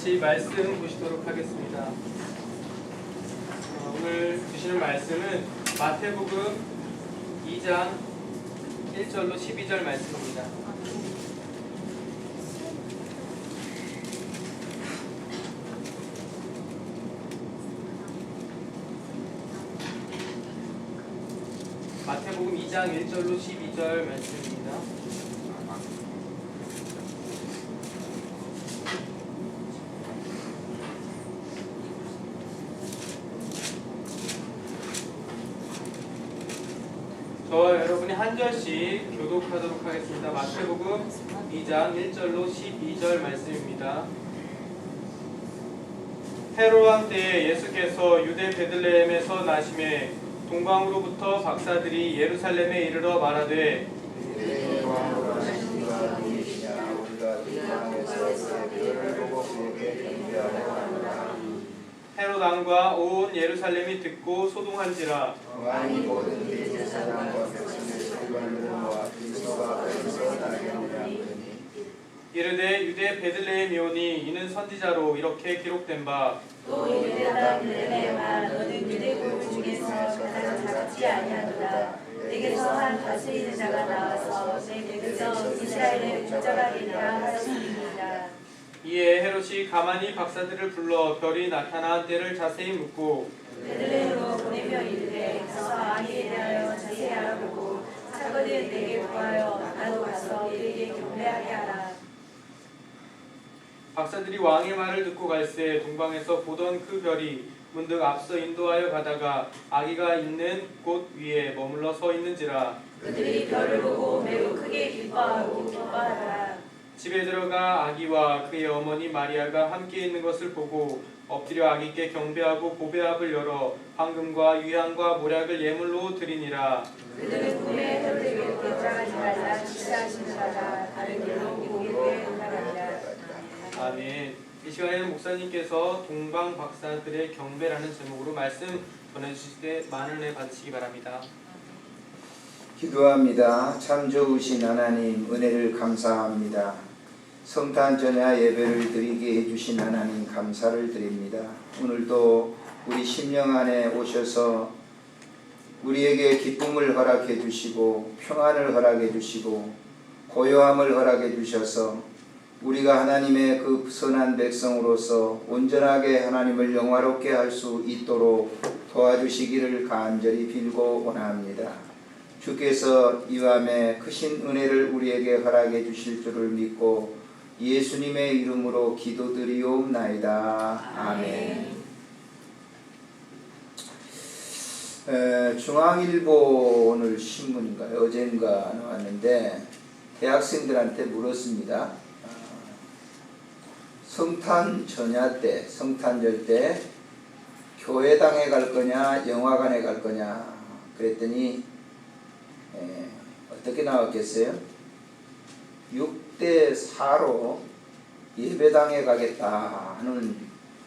같이 말씀 보시도록 하겠습니다. 오늘 주시는 말씀은 마태복음 2장 1절로 12절 말씀입니다. 마태복음 2장 1절로 12절 말씀입니다. 저와 여러분이 한 절씩 교독하도록 하겠습니다. 마태복음 2장 1절로 12절 말씀입니다. 헤롯 왕 때에 예수께서 유대 베들레헴에서 나심에 동방으로부터 박사들이 예루살렘에 이르러 말하되 헤롯 왕과 온 예루살렘이 듣고 소동한지라 이르되 유대 베들레헴이오니 이는 선지자로 이렇게 기록된 바 또 유대다 베들레헴아 너는 유대 고을 중에서 가장 작지 아니하도다. 내게서 한 다스리는 자가 나와서 내 백성 이스라엘의 목자가 되리라 하였습니다. 이에 헤롯이 가만히 박사들을 불러 별이 나타난 때를 자세히 묻고 베들레헴으로 보내며 이르되 가서 아기에 대하여 자세히 알아보고 사거든 내게 구하여 나도 가서 그에게 경배하게 하라. 박사들이 왕의 말을 듣고 갈새 동방에서 보던 그 별이 문득 앞서 인도하여 가다가 아기가 있는 곳 위에 머물러 서 있는지라 그들이 별을 보고 매우 크게 기뻐하고 기뻐하더라. 집에 들어가 아기와 그의 어머니 마리아가 함께 있는 것을 보고 엎드려 아기께 경배하고 보배압을 열어 황금과 유향과 모략을 예물로 드리니라. 그들은 꿈에 헤롯에게 결정하지 말라 지시하시는 바라 다른 길로 고기에 올라가니라. 아멘. 이 시간에는 목사님께서 동방 박사들의 경배라는 제목으로 말씀 전해주실 때 많은 은혜 받으시기 바랍니다. 기도합니다. 참 좋으신 하나님 은혜를 감사합니다. 성탄 전야 예배를 드리게 해주신 하나님 감사를 드립니다. 오늘도 우리 심령 안에 오셔서 우리에게 기쁨을 허락해 주시고 평안을 허락해 주시고 고요함을 허락해 주셔서 우리가 하나님의 그 선한 백성으로서 온전하게 하나님을 영화롭게 할 수 있도록 도와주시기를 간절히 빌고 원합니다. 주께서 이 밤에 크신 은혜를 우리에게 허락해 주실 줄을 믿고 예수님의 이름으로 기도드리옵나이다. 아멘. 중앙일보 오늘 신문인가요? 어젠가 나왔는데 대학생들한테 물었습니다. 성탄 전야 때, 성탄절 때 교회당에 갈 거냐, 영화관에 갈 거냐 그랬더니 어떻게 나왔겠어요? 6대 4로 예배당에 가겠다 하는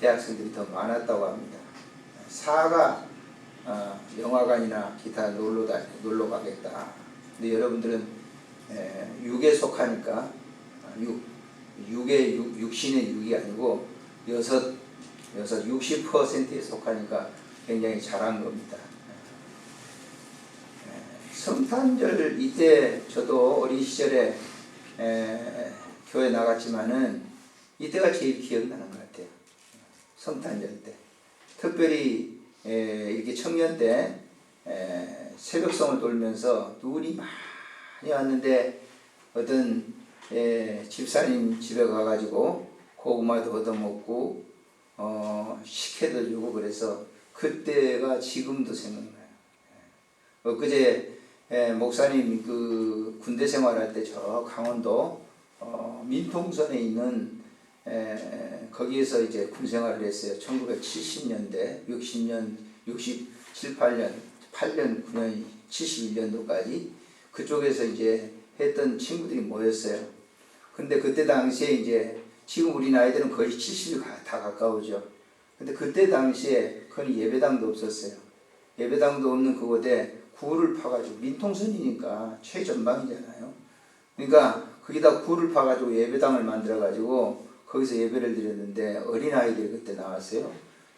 대학생들이 더 많았다고 합니다. 4가 영화관이나 기타 놀러 가겠다. 근데 여러분들은 6에 속하니까 육신의 6이 아니고 60%에 속하니까 굉장히 잘한 겁니다. 성탄절 이때 저도 어린 시절에 교회 나갔지만은 이때가 제일 기억나는 것 같아요. 성탄절 때 특별히 이렇게 청년 때 새벽송을 돌면서 눈이 많이 왔는데 어떤 집사님 집에 가가지고 고구마도 얻어먹고 식혜도 주고 그래서 그때가 지금도 생각나요. 엊그제 목사님 그 군대 생활할 때 저 강원도 민통선에 있는 거기에서 이제 군 생활을 했어요. 1970년대 60년 67, 8년 9년 71년도까지 그쪽에서 이제 했던 친구들이 모였어요. 근데 그때 당시에 이제 지금 우리 나이들은 거의 70이 다 가까우죠. 근데 그때 당시에 거의 예배당도 없었어요. 예배당도 없는 그곳에 굴을 파가지고 민통선이니까 최전방이잖아요. 그러니까 거기다 굴을 파가지고 예배당을 만들어가지고 거기서 예배를 드렸는데 어린아이들이 그때 나왔어요.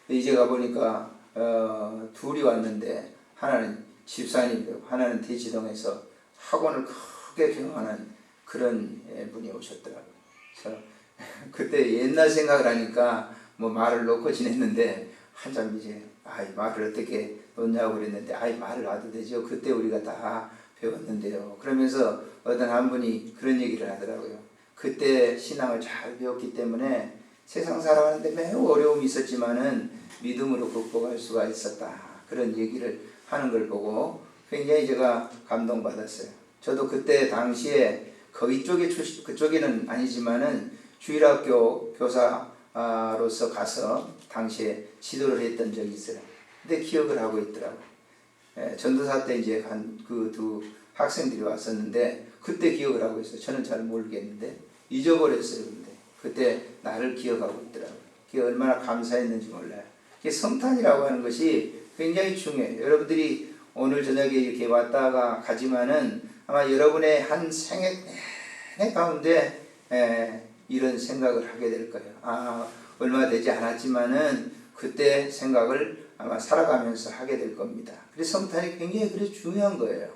이제 가보니까 둘이 왔는데 하나는 집사님이고 하나는 대치동에서 학원을 크게 경영하는 그런 분이 오셨더라고요. 그래서 그때 옛날 생각을 하니까 뭐 말을 놓고 지냈는데 한참 이제 말을 어떻게 놓냐고 그랬는데 말을 놔도 되죠. 그때 우리가 다 배웠는데요. 그러면서 어떤 한 분이 그런 얘기를 하더라고요. 그때 신앙을 잘 배웠기 때문에 세상 살아가는데 매우 어려움이 있었지만은 믿음으로 극복할 수가 있었다. 그런 얘기를 하는 걸 보고 굉장히 제가 감동받았어요. 저도 그때 당시에 거기 쪽에 그쪽에는 아니지만은 주일학교 교사로서 가서 당시에 지도를 했던 적이 있어요. 근데 기억을 하고 있더라고요. 전도사 때 이제 그 두 학생들이 왔었는데 그때 기억을 하고 있어요. 저는 잘 모르겠는데 잊어버렸어요. 근데 그때 나를 기억하고 있더라고요. 그게 얼마나 감사했는지 몰라요. 그게 성탄이라고 하는 것이 굉장히 중요해요. 여러분들이 오늘 저녁에 이렇게 왔다가 가지만은 아마 여러분의 한 생애 내내 가운데 이런 생각을 하게 될 거예요. 얼마 되지 않았지만은 그때 생각을 아마 살아가면서 하게 될 겁니다. 그래서 성탄이 굉장히 그래서 중요한 거예요.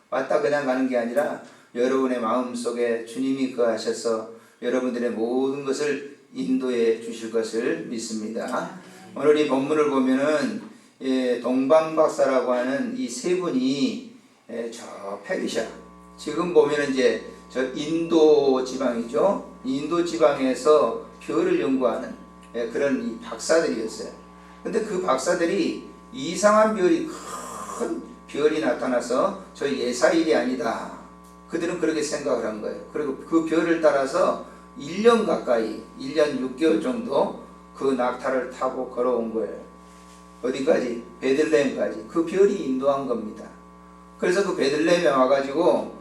왔다 그냥 가는 게 아니라 여러분의 마음속에 주님이 거하셔서 여러분들의 모든 것을 인도해 주실 것을 믿습니다. 오늘 이 본문을 보면은 동방박사라고 하는 이 세 분이 저 페르시아, 지금 보면은 이제 저 인도 지방이죠. 인도 지방에서 별을 연구하는 그런 이 박사들이었어요. 근데 그 박사들이 이상한 별이 큰 별이 나타나서 저 예사일이 아니다. 그들은 그렇게 생각을 한 거예요. 그리고 그 별을 따라서 1년 가까이 1년 6개월 정도 그 낙타를 타고 걸어온 거예요. 어디까지? 베들레헴까지. 그 별이 인도한 겁니다. 그래서 그 베들레헴에 와가지고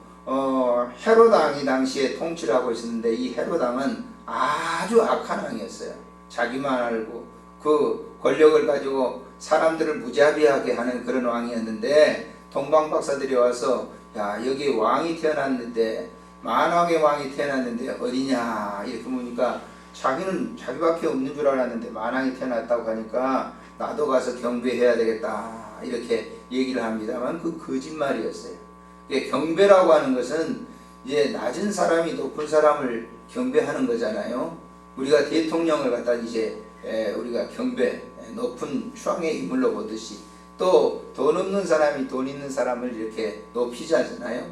헤롯 왕이 당시에 통치를 하고 있었는데 이 헤롯 왕은 아주 악한 왕이었어요. 자기만 알고 그 권력을 가지고 사람들을 무자비하게 하는 그런 왕이었는데 동방박사들이 와서 야 여기 왕이 태어났는데 만왕의 왕이 태어났는데 어디냐 이렇게 보니까 자기는 자기밖에 없는 줄 알았는데 만왕이 태어났다고 하니까 나도 가서 경배해야 되겠다 이렇게 얘기를 합니다만 그 거짓말이었어요. 경배라고 하는 것은 이제 낮은 사람이 높은 사람을 경배하는 거잖아요. 우리가 대통령을 갖다 이제 우리가 경배, 높은 추앙의 인물로 보듯이 또 돈 없는 사람이 돈 있는 사람을 이렇게 높이자잖아요.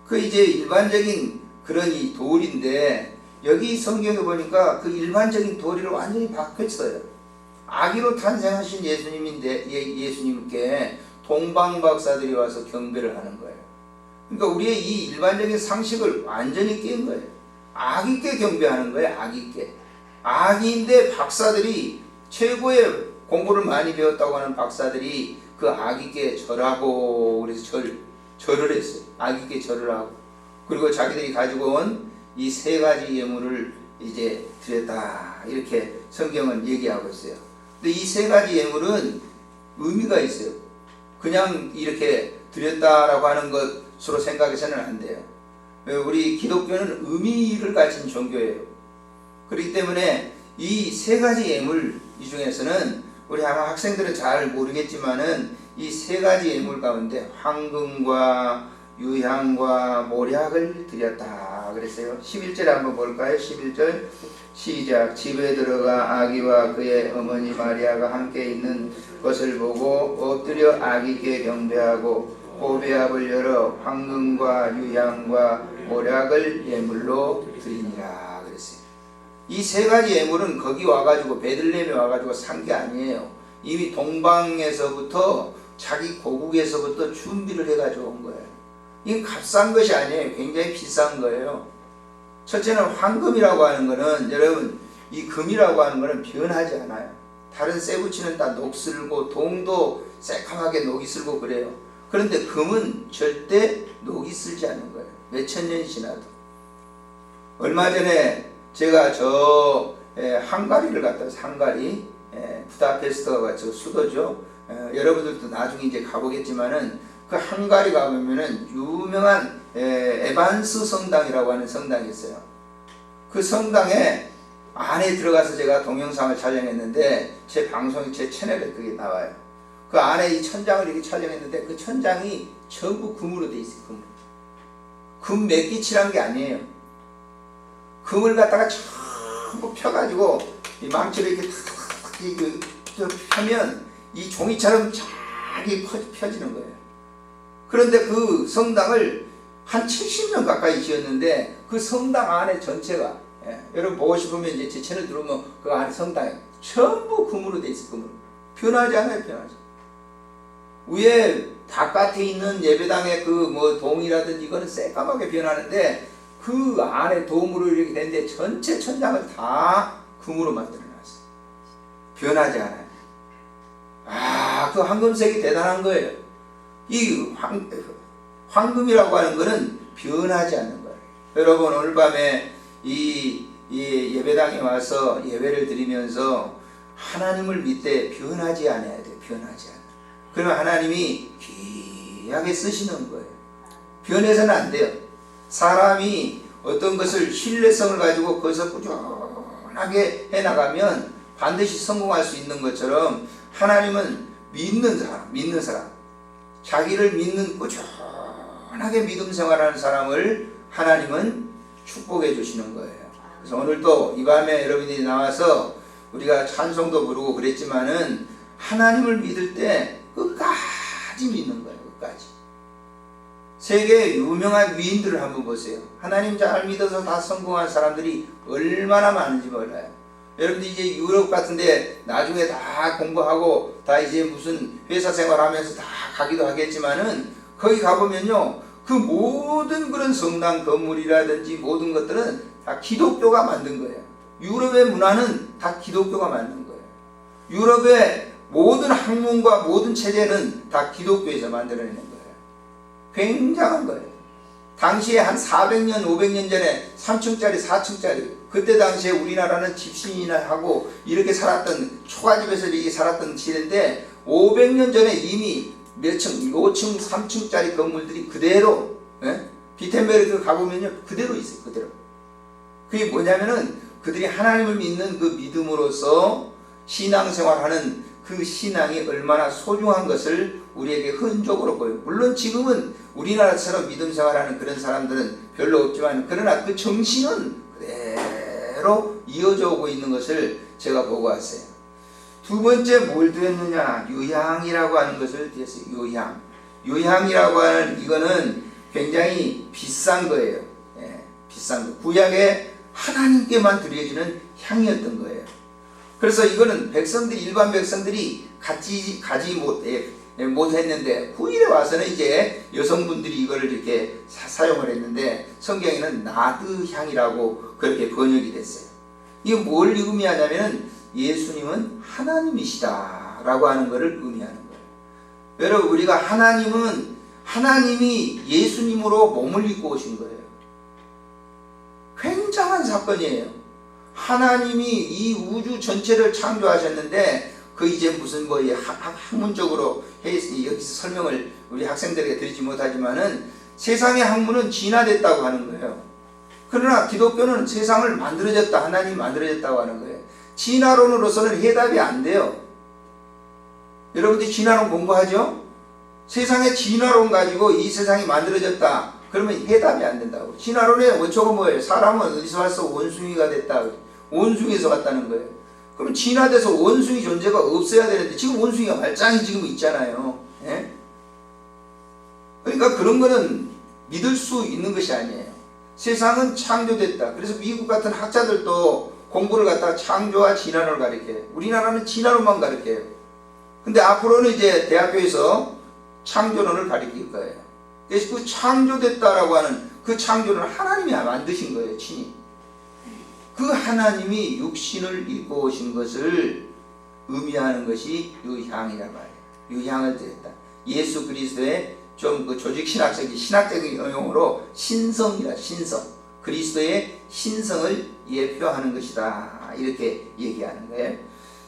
그 이제 일반적인 그런 이 도리인데 여기 성경에 보니까 그 일반적인 도리를 완전히 바꿨어요. 아기로 탄생하신 예수님인데 예수님께 동방박사들이 와서 경배를 하는 거예요. 그러니까 우리의 이 일반적인 상식을 완전히 깬 거예요. 아기께 경배하는 거예요. 아기께. 아기인데 박사들이 최고의 공부를 많이 배웠다고 하는 박사들이 그 아기께 절하고 그래서 절을 했어요. 아기께 절을 하고 그리고 자기들이 가지고 온 이 세 가지 예물을 이제 드렸다 이렇게 성경은 얘기하고 있어요. 근데 이 세 가지 예물은 의미가 있어요. 그냥 이렇게 드렸다라고 하는 것으로 생각해서는 안 돼요. 우리 기독교는 의미를 가진 종교예요. 그렇기 때문에 이 세 가지 예물 이 중에서는 우리 아마 학생들은 잘 모르겠지만은 이 세 가지 예물 가운데 황금과 유향과 모략을 드렸다 그랬어요. 11절 한번 볼까요? 11절 시작. 집에 들어가 아기와 그의 어머니 마리아가 함께 있는 것을 보고 엎드려 아기께 경배하고 고배합을 열어 황금과 유향과 모략을 예물로 드리니라 그랬어요. 이 세 가지 예물은 거기 와가지고 베들레헴에 와가지고 산 게 아니에요. 이미 동방에서부터 자기 고국에서부터 준비를 해가지고 온 거예요. 이건 값싼 것이 아니에요. 굉장히 비싼 거예요. 첫째는 황금이라고 하는 거는 여러분 이 금이라고 하는 거는 변하지 않아요. 다른 쇠붙이는 다 녹슬고 동도 새카맣게 녹이 슬고 그래요. 그런데 금은 절대 녹이 슬지 않는 거예요. 몇천 년이 지나도. 얼마 전에 제가 저 헝가리를 갔다 왔어요. 헝가리 부다페스트가 저 수도죠. 여러분들도 나중에 이제 가보겠지만은 그 헝가리 가보면은 유명한 에반스 성당이라고 하는 성당이 있어요. 그 성당에 안에 들어가서 제가 동영상을 촬영했는데 제 방송이 제 채널에 그게 나와요. 그 안에 이 천장을 이렇게 촬영했는데 그 천장이 전부 금으로 돼 있어요. 금 몇 기칠한 게 아니에요. 금을 갖다가 전부 펴가지고 이 망치로 이렇게 탁 펴면 이 종이처럼 쫙 펴지는 거예요. 그런데 그 성당을 한 70년 가까이 지었는데 그 성당 안에 전체가, 여러분 보고 싶으면 이제 제 채널 들어오면 그 안에 성당이 전부 금으로 돼 있어요. 금으로. 변하지 않아요. 변하지. 위에 바깥에 있는 예배당의 그 뭐 동이라든지 이거는 새까맣게 변하는데 그 안에 돔으로 이렇게 되는데 전체 천장을 다 금으로 만들어 놨어요. 변하지 않아요. 그 황금색이 대단한 거예요. 이 황금이라고 하는 거는 변하지 않는 거예요. 여러분 오늘 밤에 이 예배당에 와서 예배를 드리면서 하나님을 믿되 변하지 않아야 돼요. 변하지 않아요. 그러면 하나님이 귀하게 쓰시는 거예요. 변해서는 안 돼요. 사람이 어떤 것을 신뢰성을 가지고 거기서 꾸준하게 해나가면 반드시 성공할 수 있는 것처럼 하나님은 믿는 사람, 자기를 믿는 꾸준하게 믿음 생활하는 사람을 하나님은 축복해 주시는 거예요. 그래서 오늘도 이 밤에 여러분들이 나와서 우리가 찬송도 부르고 그랬지만은 하나님을 믿을 때 끝까지 믿는 거예요. 끝까지. 세계 유명한 위인들을 한번 보세요. 하나님 잘 믿어서 다 성공한 사람들이 얼마나 많은지 몰라요. 여러분들 이제 유럽 같은데 나중에 다 공부하고 다 이제 무슨 회사 생활하면서 다 가기도 하겠지만은 거기 가보면요, 그 모든 그런 성당 건물이라든지 모든 것들은 다 기독교가 만든 거예요. 유럽의 문화는 다 기독교가 만든 거예요. 유럽의 모든 학문과 모든 체제는 다 기독교에서 만들어내는 거예요. 굉장한 거예요. 당시에 한 400년, 500년 전에 3층짜리, 4층짜리, 그때 당시에 우리나라는 집신이나 하고 이렇게 살았던, 초가집에서 이렇게 살았던 시대인데 500년 전에 이미 몇 층, 5층, 3층짜리 건물들이 그대로, 비텐베르크 가보면요, 그대로 있어요. 그대로. 그게 뭐냐면은 그들이 하나님을 믿는 그 믿음으로써 신앙생활하는 그 신앙이 얼마나 소중한 것을 우리에게 흔적으로 보여요. 물론 지금은 우리나라처럼 믿음 생활하는 그런 사람들은 별로 없지만, 그러나 그 정신은 그대로 이어져 오고 있는 것을 제가 보고 왔어요. 두 번째 뭘 드렸느냐? 유향이라고 하는 것을 드렸어요. 유향. 유향이라고 하는 이거는 굉장히 비싼 거예요. 비싼 거. 구약에 하나님께만 드려지는 향이었던 거예요. 그래서 이거는 백성들이, 일반 백성들이 가지 못했는데 후일에 와서는 이제 여성분들이 이거를 이렇게 사용을 했는데 성경에는 나드 향이라고 그렇게 번역이 됐어요. 이게 뭘 의미하냐면 예수님은 하나님이시다 라고 하는 것을 의미하는 거예요. 여러분, 우리가 하나님이 예수님으로 몸을 입고 오신 거예요. 굉장한 사건이에요. 하나님이 이 우주 전체를 창조하셨는데 그 이제 무슨 뭐 학문적으로 여기서 설명을 우리 학생들에게 드리지 못하지만은 세상의 학문은 진화됐다고 하는 거예요. 그러나 기독교는 세상을 만들어졌다, 하나님이 만들어졌다고 하는 거예요. 진화론으로서는 해답이 안 돼요. 여러분들이 진화론 공부하죠? 세상의 진화론 가지고 이 세상이 만들어졌다 그러면 해답이 안 된다고. 진화론의 원초가 뭐예요? 사람은 어디서 와서 원숭이가 됐다, 원숭이에서 왔다는 거예요. 그럼 진화돼서 원숭이 존재가 없어야 되는데 지금 원숭이가 말짱이 지금 있잖아요. 그러니까 그런 거는 믿을 수 있는 것이 아니에요. 세상은 창조됐다. 그래서 미국 같은 학자들도 공부를 갖다가 창조와 진화론을 가르쳐요. 우리나라는 진화론만 가르쳐요. 근데 앞으로는 이제 대학교에서 창조론을 가르칠 거예요. 그래서 그 창조됐다라고 하는 그 창조는 하나님이 만드신 거예요, 친히. 그 하나님이 육신을 입고 오신 것을 의미하는 것이 유향이라고 해요. 유향을 드렸다. 예수 그리스도의 좀 그 신학적인 용어로 신성이라, 신성. 그리스도의 신성을 예표하는 것이다. 이렇게 얘기하는 거예요.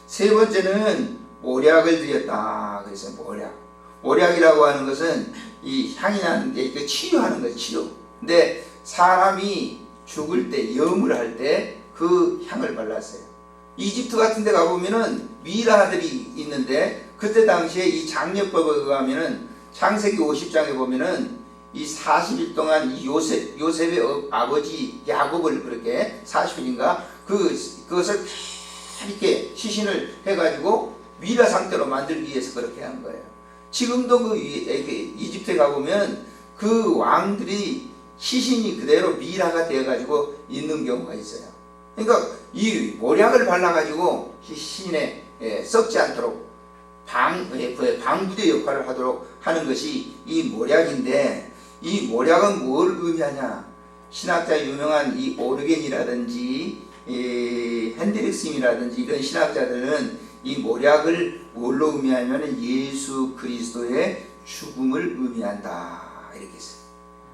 세 번째는 모략을 드렸다. 그래서 모략이라고 하는 것은 이 향이 나는 게 치료하는 거예요, 치료. 근데 사람이 죽을 때, 염을 할 때 그 향을 발랐어요. 이집트 같은 데 가보면은 미라들이 있는데 그때 당시에 이 장려법에 의하면은 창세기 50장에 보면은 이 40일 동안 이 요셉의 아버지 야곱을 그렇게 40일인가 그것을 이렇게 시신을 해가지고 미라 상태로 만들기 위해서 그렇게 한 거예요. 지금도 그 이집트에 가보면 그 왕들이 시신이 그대로 미라가 되어가지고 있는 경우가 있어요. 그러니까 이 모략을 발라가지고 시신에 썩지 않도록 방부대 역할을 하도록 하는 것이 이 모략인데, 이 모략은 뭘 의미하냐? 신학자 유명한 이 오르겐이라든지 핸드릭슨이라든지 이런 신학자들은 이 모략을 뭘로 의미하냐면 예수 그리스도의 죽음을 의미한다 이렇게 했어요.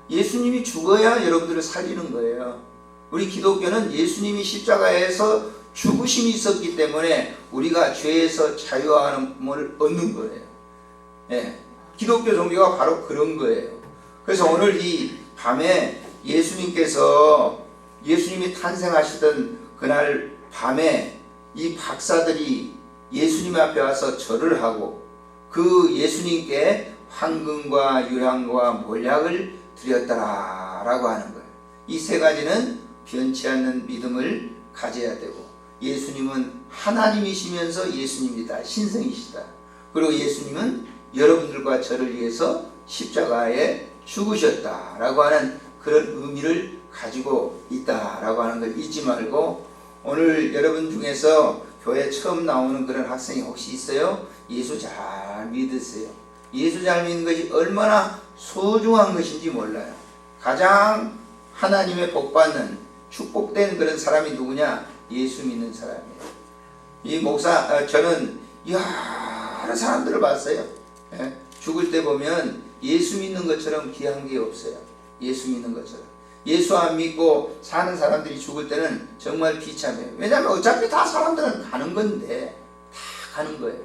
예수님이 죽어야 여러분들을 살리는 거예요. 우리 기독교는 예수님이 십자가에서 죽으심이 있었기 때문에 우리가 죄에서 자유함을 얻는 거예요. 예, 기독교 종교가 바로 그런 거예요. 그래서 오늘 이 밤에 예수님이 탄생하시던 그날 밤에 이 박사들이 예수님 앞에 와서 절을 하고 그 예수님께 황금과 유향과 몰약을 드렸더라라고 하는 거예요. 이 세 가지는 변치 않는 믿음을 가져야 되고, 예수님은 하나님이시면서 예수님이다, 신성이시다. 그리고 예수님은 여러분들과 저를 위해서 십자가에 죽으셨다라고 하는 그런 의미를 가지고 있다라고 하는 걸 잊지 말고, 오늘 여러분 중에서 교회 처음 나오는 그런 학생이 혹시 있어요? 예수 잘 믿으세요. 예수 잘 믿는 것이 얼마나 소중한 것인지 몰라요. 가장 하나님의 복받는 축복된 그런 사람이 누구냐? 예수 믿는 사람이에요. 이 저는 여러 사람들을 봤어요. 죽을 때 보면 예수 믿는 것처럼 귀한 게 없어요. 예수 믿는 것처럼. 예수 안 믿고 사는 사람들이 죽을 때는 정말 비참해요. 왜냐하면 어차피 다 사람들은 가는 건데, 다 가는 거예요.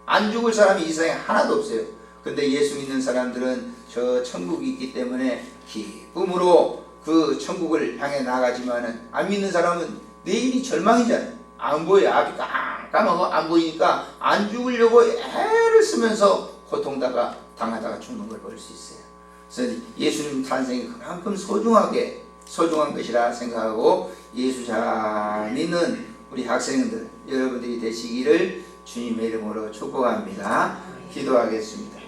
안 죽을 사람이 이 세상에 하나도 없어요. 근데 예수 믿는 사람들은 저 천국이 있기 때문에 기쁨으로 그 천국을 향해 나가지만은, 안 믿는 사람은 내일이 절망이잖아요. 안 보여요. 앞이 깜깜하고 안 보이니까 안 죽으려고 애를 쓰면서 당하다가 죽는 걸 볼 수 있어요. 그래서 예수님 탄생이 그만큼 소중한 것이라 생각하고, 예수 잘 믿는 우리 학생들 여러분들이 되시기를 주님의 이름으로 축복합니다. 기도하겠습니다.